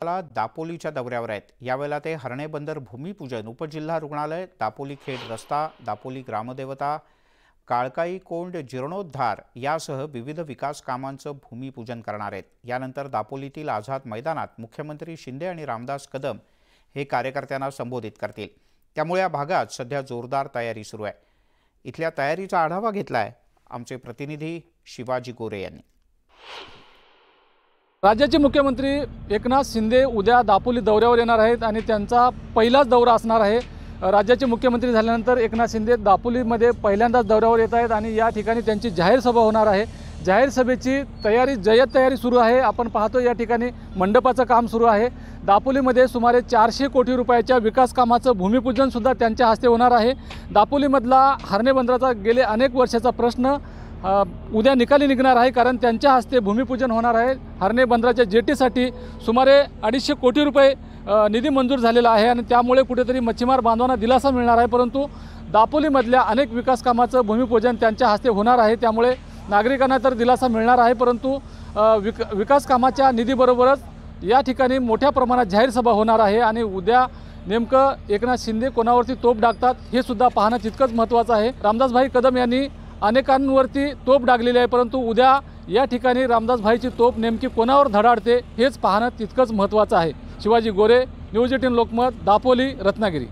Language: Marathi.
दापोलीच्या दौऱ्यावर आहेत। यावेळेला ते हरणे बंदर भूमिपूजन, उपजिल्हा रुग्णालय, दापोली खेड रस्ता, दापोली ग्रामदेवता, काळकाई कोंड जीर्णोद्धार यासह विविध विकास कामांचं भूमिपूजन करणार आहेत। यानंतर दापोलीतील आझाद मैदानात मुख्यमंत्री शिंदे आणि रामदास कदम हे कार्यकर्त्यांना संबोधित करतील। त्यामुळे या भागात सध्या जोरदार तयारी सुरू आहे। इथल्या तयारीचा आढावा घेतलाय आमचे प्रतिनिधी शिवाजी गोरे यांनी। राज्याचे मुख्यमंत्री एकनाथ शिंदे उद्या दापोली दौऱ्यावर येणार आहेत आणि त्यांचा पहिलाच दौरा असणार आहे। राज्याचे मुख्यमंत्री झाल्यानंतर एकनाथ शिंदे दापोलीमध्ये पहिल्यांदाच दौऱ्यावर येत आहेत आणि या ठिकाणी त्यांची जाहीर सभा होणार आहे। जाहीर सभेची जय्यत तयारी सुरू आहे। आपण पाहतो या ठिकाणी मंडपाचं काम सुरू आहे। दापोलीमध्ये सुमारे 400 कोटी रुपयाच्या विकास कामाचं भूमिपूजन सुद्धा त्यांच्या हस्ते होणार आहे। दापोलीमधला हरणे बंदराचा गेले अनेक वर्षाचा प्रश्न उद्या निकाली निघणार आहे, कारण त्यांच्या हस्ते भूमिपूजन होणार आहे। हरणे बंदराच्या जेटीसाठी सुमारे 250 कोटी रुपये निधी मंजूर झालेला आहे आणि त्यामुळे कुठेतरी मच्छीमार बांधवांना दिलासा मिळणार आहे। परंतु दापोलीमधल्या अनेक विकास कामाचं भूमिपूजन त्यांच्या हस्ते होणार आहे, त्यामुळे नागरिकांना तर दिलासा मिळणार आहे। परंतु विकास कामाच्या निधीबरोबरच या ठिकाणी मोठ्या प्रमाणात जाहीर सभा होणार आहे आणि उद्या नेमकं एकनाथ शिंदे कोणावरती तोफ डागतात हे सुद्धा पाहणं तितकंच महत्त्वाचं आहे। रामदासभाई कदम यांनी अनेकांवरती तोफ डागलेली आहे, परंतु उद्या या ठिकाणी रामदासभाईची तोफ नेमकी कोणावर धडाडते हेच पाहणं तितकंच महत्त्वाचं आहे। शिवाजी गोरे, न्यूज 18 लोकमत, दापोली, रत्नागिरी।